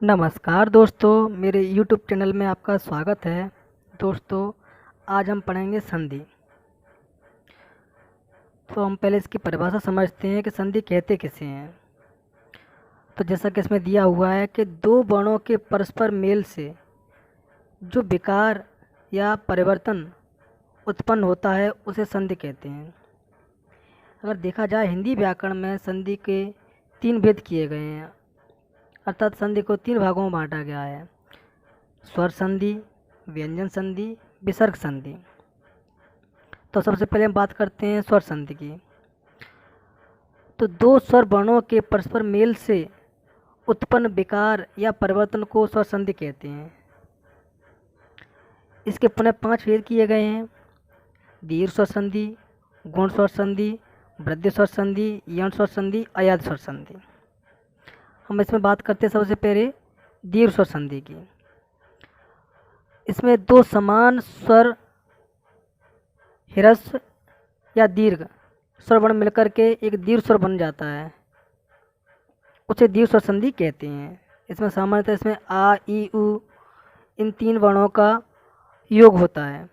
नमस्कार दोस्तों, मेरे यूट्यूब चैनल में आपका स्वागत है। दोस्तों, आज हम पढ़ेंगे संधि। तो हम पहले इसकी परिभाषा समझते हैं कि संधि कहते किसे हैं। तो जैसा कि इसमें दिया हुआ है कि दो वर्णों के परस्पर मेल से जो विकार या परिवर्तन उत्पन्न होता है उसे संधि कहते हैं। अगर देखा जाए हिंदी व्याकरण में संधि के 3 भेद किए गए हैं, अर्थात संधि को 3 भागों में बांटा गया है: स्वर संधि, व्यंजन संधि, विसर्ग संधि। तो सबसे पहले हम बात करते हैं स्वर संधि की। तो दो स्वर वर्णों के परस्पर मेल से उत्पन्न विकार या परिवर्तन को स्वर संधि कहते हैं। इसके पुनः 5 भेद किए गए हैं: दीर्घ स्वर संधि, गुण स्वर संधि, वृद्धि स्वर संधि, यण स्वर संधि, अयाद स्वर संधि। हम इसमें बात करते हैं सबसे पहले दीर्घ स्वर संधि की। इसमें दो समान स्वर ह्रस्व या दीर्घ स्वर वर्ण मिलकर के एक दीर्घ स्वर बन जाता है, उसे दीर्घ स्वर संधि कहते हैं। इसमें सामान्यतः इसमें आ, ई, उ इन 3 वर्णों का योग होता है।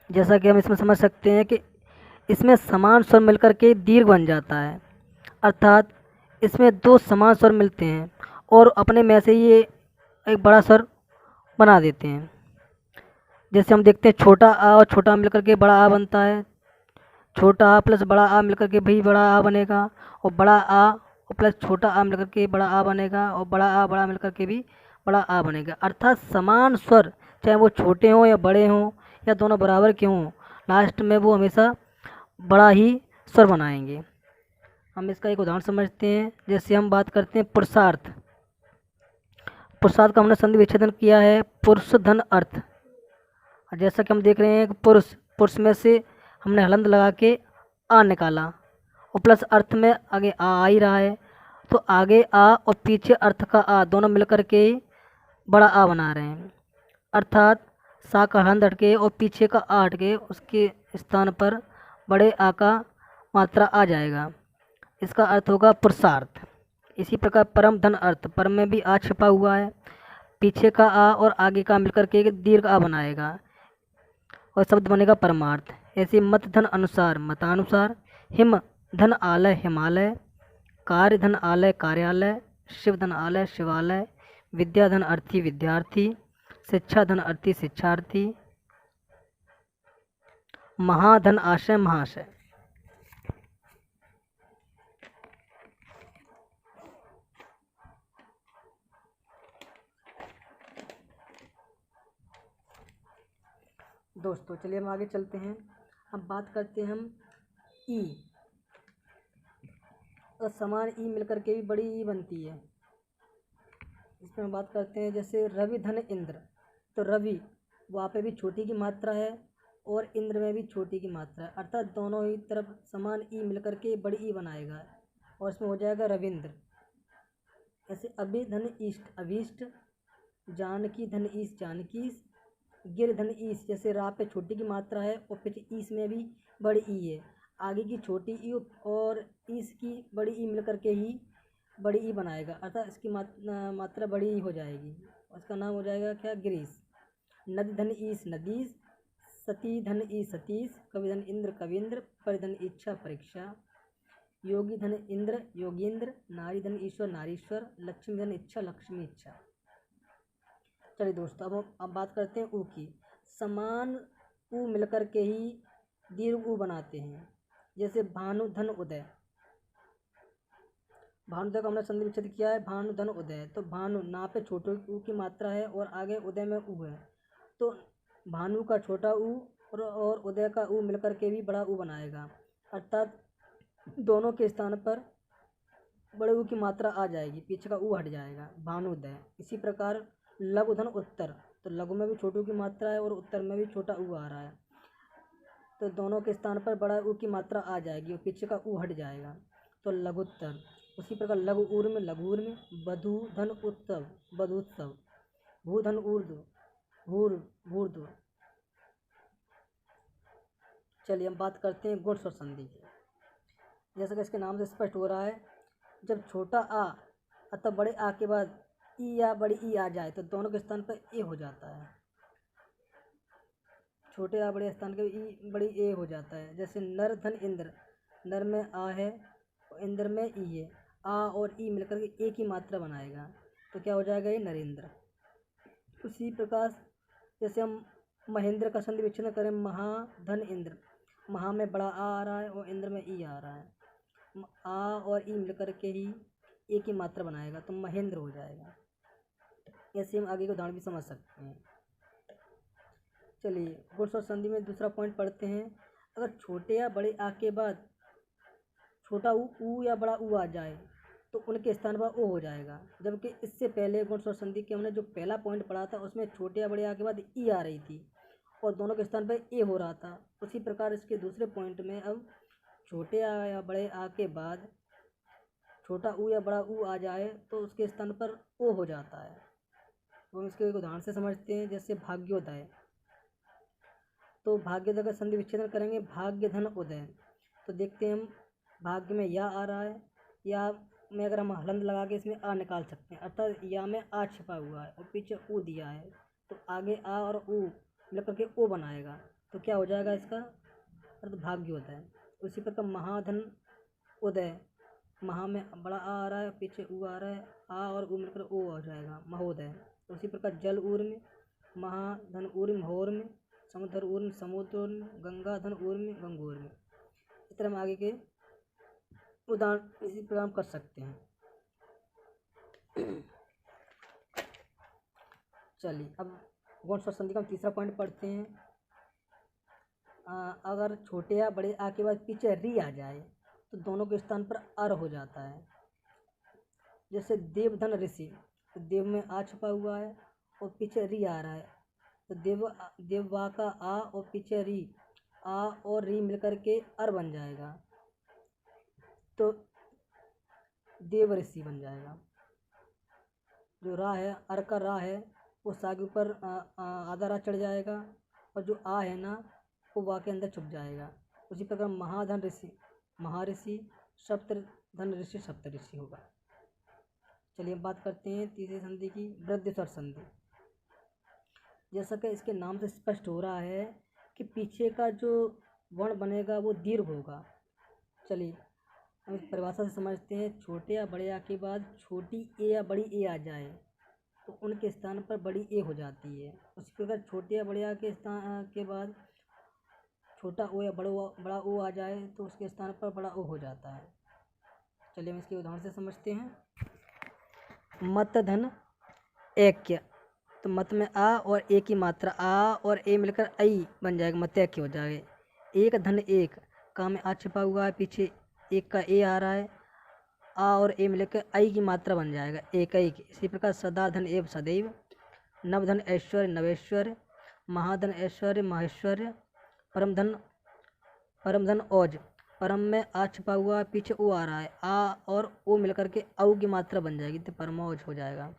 जैसा कि हम इसमें समझ सकते हैं कि इसमें समान स्वर मिलकर के दीर्घ बन जाता है, अर्थात इसमें दो समान स्वर मिलते हैं और अपने में से ये एक बड़ा स्वर बना देते हैं। जैसे हम देखते हैं छोटा आ और छोटा आ मिलकर के बड़ा आ बनता है, छोटा आ प्लस बड़ा आ मिलकर के भी बड़ा आ बनेगा, और बड़ा आ और प्लस छोटा आ मिलकर के बड़ा आ बनेगा, और बड़ा आ बड़ा मिलकर के भी बड़ा आ बनेगा। अर्थात समान स्वर चाहे वो छोटे हों या बड़े हों या दोनों बराबर के हों, लास्ट में वो हमेशा बड़ा ही स्वर बनाएंगे। हम इसका एक उदाहरण समझते हैं। जैसे हम बात करते हैं पुरुषार्थ। पुरुषार्थ का हमने संधि विच्छेदन किया है पुरुष धन अर्थ। जैसा कि हम देख रहे हैं कि पुरुष पुरुष में से हमने हलंत लगा के आ निकाला, और प्लस अर्थ में आगे आ ही रहा है, तो आगे आ और पीछे अर्थ का आ दोनों मिलकर के बड़ा आ बना रहे हैं। अर्थात सा का हलंत हटके और पीछे का आ हटके उसके स्थान पर बड़े आ का मात्रा आ जाएगा। इसका अर्थ होगा पुरुषार्थ। इसी प्रकार परम धन अर्थ, परम में भी आ छिपा हुआ है, पीछे का आ और आगे का मिलकर के एक दीर्घ आ बनाएगा और शब्द बनेगा परमार्थ। ऐसे मत धन अनुसार मतानुसार, हिम धन आलय हिमालय, कार्य धन आलय कार्यालय, शिव धन आलय शिवालय, विद्या धन अर्थी विद्यार्थी, शिक्षा धन अर्थी शिक्षार्थी, महाधन आशय महाशय। दोस्तों चलिए हम आगे चलते हैं। अब बात करते हैं हम ई। और समान ई मिलकर के भी बड़ी ई बनती है। इसमें हम बात करते हैं जैसे रवि धन इंद्र। तो रवि वहाँ पे भी छोटी की मात्रा है और इंद्र में भी छोटी की मात्रा है, अर्थात दोनों ही तरफ समान ई मिलकर के बड़ी ई बनाएगा और इसमें हो जाएगा रविंद्र। ऐसे अभि धन ईष्ट अभीष्ट, जानकी धन ईश जानकीस, गिर धन ईस। जैसे रा पे छोटी की मात्रा है और पीछे ईस में भी बड़ी ई है, आगे की छोटी ई और ईस की बड़ी ई मिलकर के ही बड़ी ई बनाएगा, अर्थात इसकी मात्रा बड़ी ई हो जाएगी। उसका नाम हो जाएगा क्या, गिरीश। नद धन ईस नदीस, सती धन ई सतीश, कवि धन इंद्र कविंद्र, परिधन इच्छा परीक्षा, योगी धन इंद्र योगींद्र, नारी धन ईश्वर नारीश्वर, लक्ष्मी धन इच्छा लक्ष्मी इच्छा। चलिए दोस्तों, अब बात करते हैं ऊ की। समान ऊ मिलकर के ही दीर्घ ऊ बनाते हैं। जैसे भानु धन उदय। भानुदय का हमने संधि विच्छेद किया है भानु धन उदय। तो भानु ना पे छोटे ऊ की मात्रा है और आगे उदय में ऊ है, तो भानु का छोटा ऊ और उदय का ऊ मिलकर के भी बड़ा ऊ बनाएगा, अर्थात दोनों के स्थान पर बड़े ऊ की मात्रा आ जाएगी, पीछे का ऊ हट जाएगा, भानुदय। इसी प्रकार लघु धन उत्तर। तो लघु में भी छोटू की मात्रा है और उत्तर में भी छोटा ऊ आ रहा है, तो दोनों के स्थान पर बड़ा ऊ की मात्रा आ जाएगी और पीछे का ऊ हट जाएगा, तो लघुत्तर। उसी प्रकार लघु ऊर में लघुर में, बधु धन उत्सव बधुत्सव, भू धन ऊर्ध्व भूर भूर्ध्व। चलिए हम बात करते हैं गुण स्वर संधि की। जैसा कि इसके नाम से स्पष्ट हो रहा है, जब छोटा आ अतः बड़े आ के बाद ई या बड़ी ई आ जाए तो दोनों के स्थान पर ए हो जाता है। छोटे आ बड़े स्थान के ई बड़ी ए हो जाता है। जैसे नर धन इंद्र, नर में आ है और इंद्र में ई है, आ और ई मिलकर के ए की मात्रा बनाएगा तो क्या हो जाएगा, ये नरेंद्र। उसी प्रकार जैसे हम महेंद्र का संधि विच्छेदन करें, महाधन इंद्र, महा में बड़ा आ रहा है और इंद्र में ई आ रहा है, आ और ई मिलकर के ही ए की मात्रा बनाएगा तो महेंद्र हो जाएगा। ऐसे हम आगे को उदाहरण भी समझ सकते हैं। चलिए गुण और संधि में दूसरा पॉइंट पढ़ते हैं। अगर छोटे या बड़े आ के बाद छोटा ऊ या बड़ा ऊ आ जाए तो उनके स्थान पर ओ हो जाएगा। जबकि इससे पहले गुण और संधि के हमने जो पहला पॉइंट पढ़ा था उसमें छोटे या बड़े आ के बाद ई आ रही थी और दोनों के स्थान पर ए हो रहा था। उसी प्रकार इसके दूसरे पॉइंट में अब छोटे आ या बड़े आ के बाद छोटा ऊ या बड़ा ऊ आ जाए तो उसके स्थान पर ओ हो जाता है। तो हम इसके एक उदाहरण से समझते हैं। जैसे भाग्योदय, तो भाग्योदय का संधि विच्छेदन करेंगे, भाग्य धन उदय। तो देखते हैं हम भाग्य में या आ रहा है, या में अगर हम हलंत लगा के इसमें आ निकाल सकते हैं, अर्थात या में आ छिपा हुआ है और पीछे ऊ दिया है तो आगे आ और ऊ मिलकर के ओ बनाएगा तो क्या हो जाएगा इसका अर्थ भाग्योदय। उसी प्रकार महाधन उदय, महा में बड़ा आ रहा है पीछे ऊ आ रहा है, आ और ऊ मिलकर ओ हो जाएगा महोदय। उसी प्रकार जल ऊर्म, महाधन ऊर्म महोर्म, समुद्र ऊर्म समुद्रोर्म, गंगा धन ऊर्म गंगोर्म। इस तरह हम आगे के उदाहरण इसी प्रकार कर सकते हैं। चलिए अब गुण और संधि का हम तीसरा पॉइंट पढ़ते हैं। अगर छोटे या बड़े आ के बाद पीछे री आ जाए तो दोनों के स्थान पर अर हो जाता है। जैसे देवधन ऋषि, तो देव में आ छुपा हुआ है और पीछे री आ रहा है तो देववा का आ और पीछे री, आ और री मिलकर के अर बन जाएगा तो देव ऋषि बन जाएगा। जो रा है, अर का रा है वो सा के ऊपर आधा रा चढ़ जाएगा और जो आ है ना वो वा के अंदर छुप जाएगा। उसी प्रकार महाधन ऋषि महर्षि, सप्तधन ऋषि सप्तऋषि होगा। चलिए हम बात करते हैं तीसरी संधि की, वृद्धस्वर संधि। जैसा कि इसके नाम से स्पष्ट हो रहा है कि पीछे का जो वर्ण बनेगा वो दीर्घ होगा। चलिए हम इस परिभाषा से समझते हैं। छोटे या बड़े आ के बाद छोटी ए या बड़ी ए आ जाए तो उनके स्थान पर बड़ी ए हो जाती है। उसी प्रकार छोटे या बड़े आ के स्थान के बाद छोटा ओ या बड़ा ओ आ जाए तो उसके स्थान पर बड़ा ओ हो जाता है। चलिए हम इसके उदाहरण से समझते हैं। मत धन ऐक्य, तो मत में आ और ए की मात्रा आ और ए मिलकर आई बन जाएगा, मतैक्य हो जाएगा। एक धन एक, का में आ छिपा हुआ है पीछे एक का ए आ रहा है, आ और ए मिलकर आई की मात्रा बन जाएगा एक एक। इसी प्रकार सदा धन एव सदैव, नवधन ऐश्वर्य नवेश्वर्य, महाधन ऐश्वर्य माहेश्वर्य, परम धन औज, परम में आ छिपा हुआ है पीछे ओ आ रहा है, आ और ओ मिलकर के औ की मात्रा बन जाएगी तो परमौज हो जाएगा।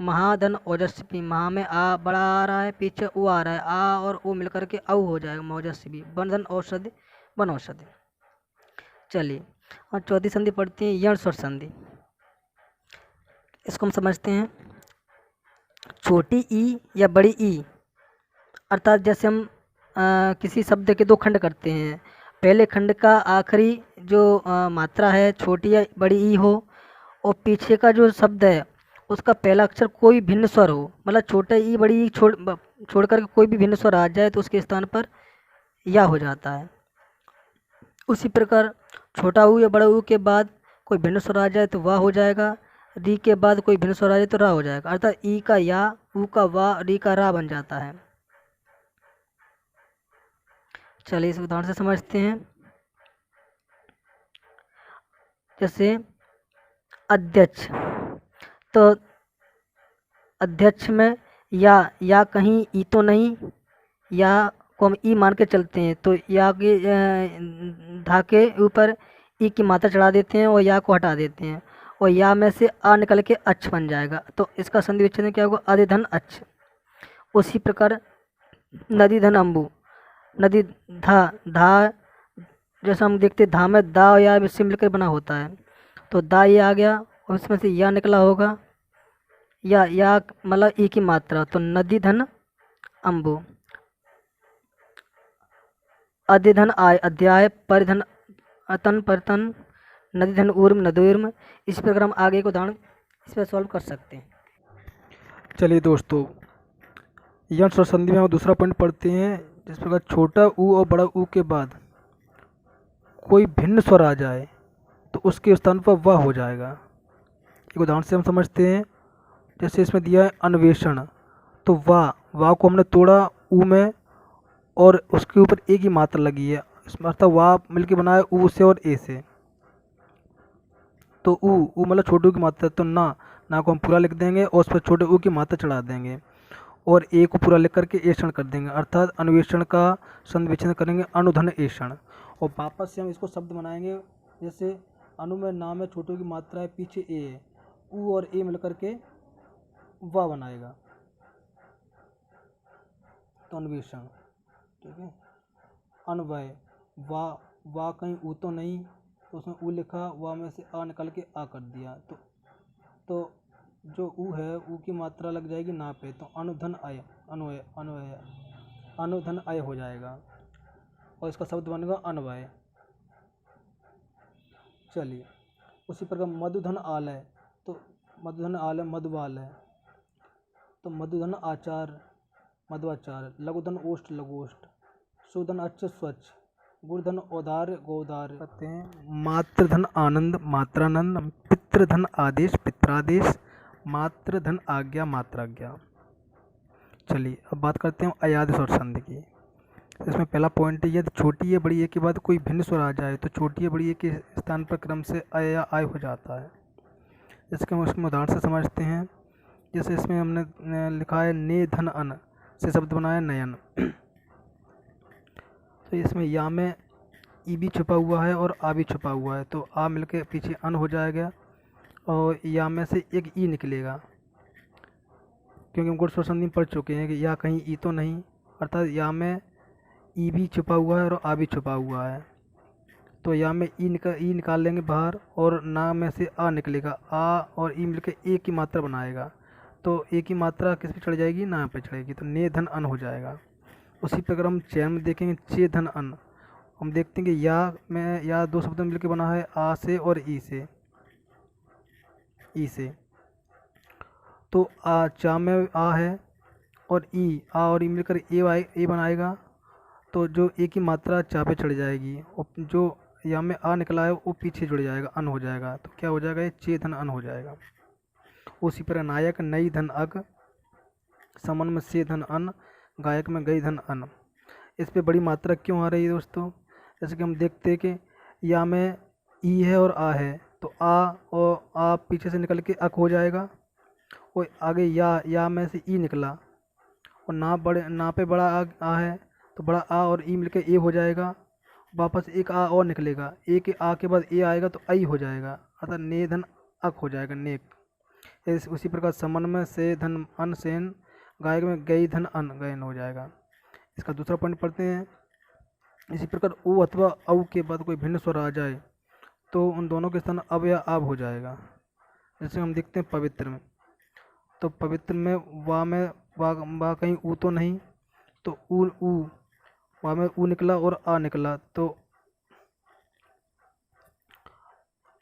महाधन ओजस्वी, महा में आ बड़ा आ रहा है पीछे ओ आ रहा है, आ और ओ मिलकर के औ हो जाएगा मौजस्वी। बनधन औषधि वन औषधि। चलिए और चौथी संधि पढ़ते हैं, यण स्वर संधि। इसको हम समझते हैं। छोटी ई या बड़ी ई, अर्थात जैसे हम किसी शब्द के दो खंड करते हैं, पहले खंड का आखिरी जो मात्रा है छोटी या बड़ी ई हो और पीछे का जो शब्द है उसका पहला अक्षर कोई भिन्न स्वर हो, मतलब छोटा ई बड़ी ई छोड़ कर कोई भी भिन्न स्वर आ जाए तो उसके स्थान पर या हो जाता है। उसी प्रकार छोटा ऊ या बड़ा ऊ के बाद कोई भिन्न स्वर आ जाए तो वाह हो जाएगा, री के बाद कोई भिन्न स्वर आ जाए तो रा हो जाएगा, अर्थात ई का या, ऊ का वाह, री का रा बन जाता है। चलिए इस उदाहरण से समझते हैं। जैसे अध्यक्ष, तो अध्यक्ष में या कहीं ई तो नहीं, या को हम ई मान के चलते हैं तो या के धा के ऊपर ई की मात्रा चढ़ा देते हैं और या को हटा देते हैं और या में से आ निकल के अच्छ बन जाएगा तो इसका संधि विच्छेदन क्या होगा, आधे धन अच्छ। उसी प्रकार नदी धन अम्बु, नदी धा जैसा हम देखते धा में दा या से मिलकर बना होता है तो दा ये आ गया और इसमें से या निकला होगा, या मतलब ई की मात्रा, तो नदी धन अम्बु, अद्य धन आय अध्याय, परिधन अतन परतन, नदी धन ऊर्म नदोर्म। इस प्रकार हम आगे को उदाहरण इस पर सॉल्व कर सकते हैं। चलिए दोस्तों, यंत्र स्वर संधि में हम दूसरा पॉइंट पढ़ते हैं। जिस प्रकार छोटा ऊ और बड़ा ऊ के बाद कोई भिन्न स्वर आ जाए तो उसके स्थान पर वह हो जाएगा। एक उदाहरण से हम समझते हैं। जैसे इसमें दिया है अन्वेषण, तो वाह को हमने तोड़ा ऊ में और उसके ऊपर ए की मात्रा लगी है, इसमें अर्थात वाह मिलके बना है ऊ से और ए से। तो ऊ मतलब छोटे ऊ की मात्रा, तो ना को हम पूरा लिख देंगे और उस पर छोटे ऊ की मात्रा चढ़ा देंगे और ए को पूरा लिख करके एषण कर देंगे, अर्थात अन्वेषण का संधि विच्छेदन करेंगे अनुधन एषण। और वापस से हम इसको शब्द बनाएंगे। जैसे अनु में ना में छोटे की मात्रा है, पीछे ए है, ऊ और ए मिलकर के वाह बनाएगा, तो अन्वेषण। ठीक है, अनवय, वाह कहीं ऊ तो नहीं, तो उसमें ऊ लिखा, वाह में से आ निकल के आ कर दिया, तो जो ऊ है ऊ की मात्रा लग जाएगी ना पे, तो अनुधन आय अनुधन आय हो जाएगा और इसका शब्द बनेगा अनवय। चलिए, उसी प्रकार मधुधन आल है, तो मधुधन आल है मधुबाल है, तो मधुधन आचार मध्वाचार, लघुधन ओष्ठ लघोष्ठ, सुधन अच्छ स्वच्छ, गुरुधन औदार्य गोदार्य। कहते हैं मातृधन आनंद मात्रानंद, पितृधन आदेश पित्रादेश, मातृधन आज्ञा मात्राज्ञा। चलिए अब बात करते हैं अयाद स्वर संधि की। इसमें पहला पॉइंट है, यदि छोटी या बड़ी ए के बाद कोई भिन्न स्वर आ जाए तो छोटी या बड़ी ए के स्थान पर क्रम से अय या आय हो जाता है। इसके हम उसमें उदाहरण से समझते हैं। जैसे इसमें हमने लिखा है ने धन अन से शब्द बनाया नयन, तो इसमें या में ई भी छुपा हुआ है और आ भी छुपा हुआ है, तो आ मिलके पीछे अन हो जाएगा और या में से एक ई निकलेगा, क्योंकि हम गुण स्वर संधि में पढ़ चुके हैं कि या कहीं ई तो नहीं, अर्थात या में ई भी छुपा हुआ है और आ भी छुपा हुआ है, तो या में ई निकाल लेंगे बाहर और ना में से आ निकलेगा, आ और ई मिलकर ए की मात्रा बनाएगा, तो ए की मात्रा किस पे चढ़ जाएगी, ना पे चढ़ेगी, तो ने धन अन हो जाएगा। उसी प्रकार हम चयन में देखेंगे चे धन अन, हम देखते हैं कि या दो शब्द मिलकर बना है आ से और ई से, तो आ चा में आ है और ई, आ और ई मिलकर ए बनाएगा, तो जो ए की मात्रा चा पे चढ़ जाएगी और जो या में आ निकला है वो पीछे जुड़ जाएगा, अन हो जाएगा, तो क्या हो जाएगा, ये चे धन अन हो जाएगा। उसी प्रकार नायक नई धन अग, समन में से धन अन, गायक में गई धन अन। इस पे बड़ी मात्रा क्यों आ रही है दोस्तों? जैसे कि हम देखते हैं कि या में ई है और आ है, तो आ और आ पीछे से निकल के अक हो जाएगा और आगे या में से ई निकला और ना पे बड़ा आ है, तो बड़ा आ और ई मिलके ए हो जाएगा, वापस एक आ और निकलेगा, ए के आ के बाद ए आएगा तो आई हो जाएगा, अर्थात ने धन अक हो जाएगा, नेक। उसी प्रकार समन में से धन अन सेन, गायक में गई धन अन गयन हो जाएगा। इसका दूसरा पॉइंट पढ़ते हैं। इसी प्रकार ओ अथवा औ के बाद कोई भिन्न स्वर आ जाए तो उन दोनों के स्थान अब या आब हो जाएगा। जैसे हम देखते हैं पवित्र में, तो पवित्र में वा कहीं ऊ तो नहीं, तो ऊ वा में ऊ निकला और आ निकला, तो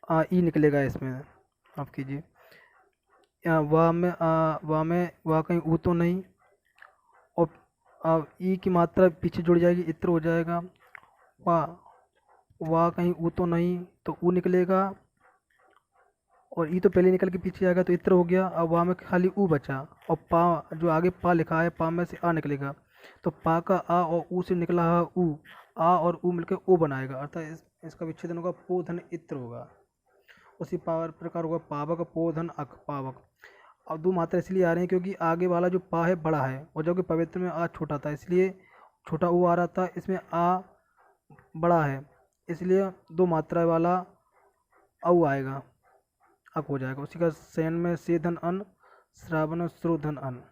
आ ई निकलेगा इसमें, माफ कीजिए, वा में वा कहीं ऊ तो नहीं और ई की मात्रा पीछे जुड़ जाएगी, इत्र हो जाएगा, वा कहीं ऊ तो नहीं, तो ऊ निकलेगा और ई तो पहले निकल के पीछे आएगा तो इत्र हो गया। अब वहाँ में खाली ऊ बचा और पा जो आगे पा लिखा है, पा में से आ निकलेगा, तो पा का आ और ऊ से निकला है ऊ, आ और ऊ मिलकर ओ बनाएगा, अर्थात इसका विच्छेदन होगा पो धन इत्र होगा। उसी प्रकार होगा पावक पो धन अक पावक। अब दो मात्रा इसलिए आ रही है क्योंकि आगे वाला जो पा है बड़ा है और जो कि पवित्र में आ छोटा था, इसलिए छोटा ऊ आ रहा था, इसमें आ बड़ा है, इसलिए दो मात्रा वाला औ आएगा, अक हो जाएगा। उसी का शयन में से धन अन, श्रावण में श्रो धन अन।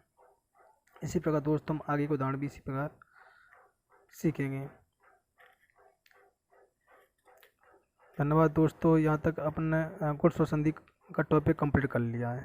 इसी प्रकार दोस्तों हम आगे को उदाहरण भी इसी प्रकार सीखेंगे। धन्यवाद दोस्तों, यहाँ तक अपने गुण स्वर संधि का टॉपिक कंप्लीट कर लिया है।